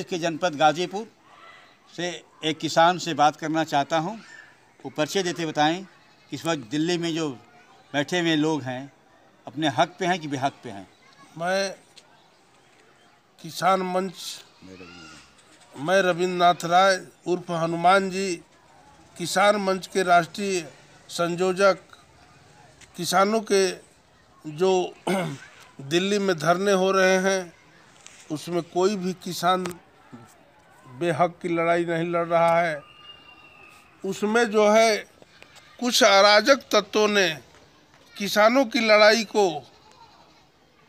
प्रदेश के जनपद गाजीपुर से एक किसान से बात करना चाहता हूं। वो परिचय देते बताएं कि इस वक्त दिल्ली में जो बैठे हुए लोग हैं अपने हक पे हैं कि बेहक पे हैं। मैं किसान मंच मैं रविंद्रनाथ राय उर्फ हनुमान जी, किसान मंच के राष्ट्रीय संयोजक। किसानों के जो दिल्ली में धरने हो रहे हैं उसमें कोई भी किसान बेहक की लड़ाई नहीं लड़ रहा है। उसमें जो है कुछ अराजक तत्वों ने किसानों की लड़ाई को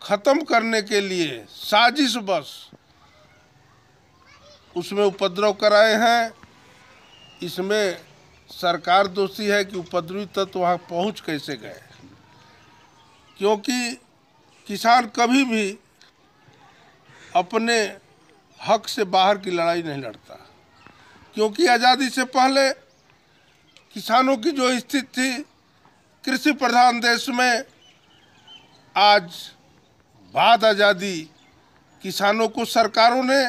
ख़त्म करने के लिए साजिश बस उसमें उपद्रव कराए हैं। इसमें सरकार दोषी है कि उपद्रवी तत्व वहाँ पहुँच कैसे गए, क्योंकि किसान कभी भी अपने हक से बाहर की लड़ाई नहीं लड़ता। क्योंकि आज़ादी से पहले किसानों की जो स्थिति थी कृषि प्रधान देश में, आज बाद आज़ादी किसानों को सरकारों ने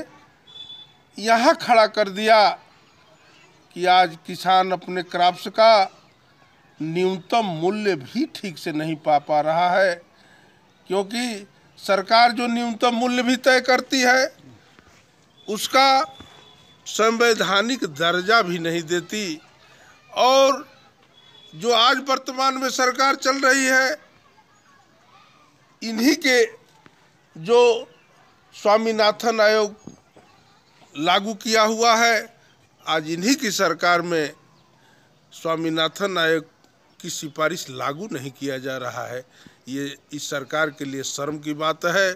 यहाँ खड़ा कर दिया कि आज किसान अपने क्रॉप्स का न्यूनतम मूल्य भी ठीक से नहीं पा रहा है। क्योंकि सरकार जो न्यूनतम मूल्य भी तय करती है उसका संवैधानिक दर्जा भी नहीं देती। और जो आज वर्तमान में सरकार चल रही है, इन्हीं के जो स्वामीनाथन आयोग लागू किया हुआ है, आज इन्हीं की सरकार में स्वामीनाथन आयोग की सिफारिश लागू नहीं किया जा रहा है। ये इस सरकार के लिए शर्म की बात है।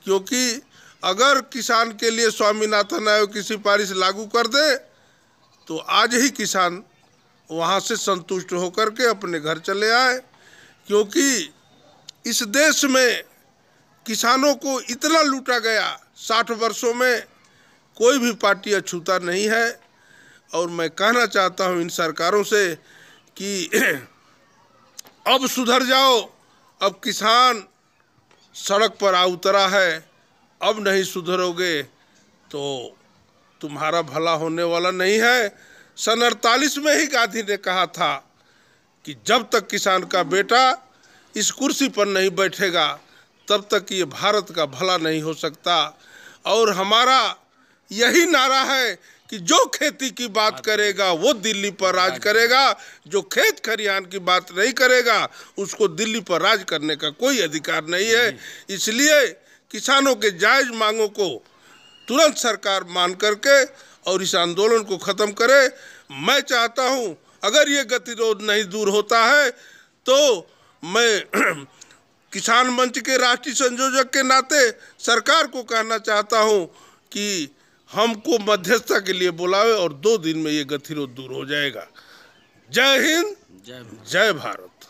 क्योंकि अगर किसान के लिए स्वामीनाथन आयोग की सिफारिश लागू कर दे तो आज ही किसान वहाँ से संतुष्ट होकर के अपने घर चले आए। क्योंकि इस देश में किसानों को इतना लूटा गया, 60 वर्षों में कोई भी पार्टी अछूता नहीं है। और मैं कहना चाहता हूँ इन सरकारों से कि अब सुधर जाओ। अब किसान सड़क पर आ उतरा है, अब नहीं सुधरोगे तो तुम्हारा भला होने वाला नहीं है। सन 48 में ही गांधी ने कहा था कि जब तक किसान का बेटा इस कुर्सी पर नहीं बैठेगा तब तक ये भारत का भला नहीं हो सकता। और हमारा यही नारा है कि जो खेती की बात करेगा वो दिल्ली पर राज करेगा, जो खेत खलिहान की बात नहीं करेगा उसको दिल्ली पर राज करने का कोई अधिकार नहीं है। इसलिए किसानों के जायज़ मांगों को तुरंत सरकार मान करके और इस आंदोलन को ख़त्म करे। मैं चाहता हूं अगर ये गतिरोध नहीं दूर होता है तो मैं किसान मंच के राष्ट्रीय संयोजक के नाते सरकार को कहना चाहता हूं कि हमको मध्यस्थता के लिए बुलावे और 2 दिन में ये गतिरोध दूर हो जाएगा। जय हिंद, जय भारत।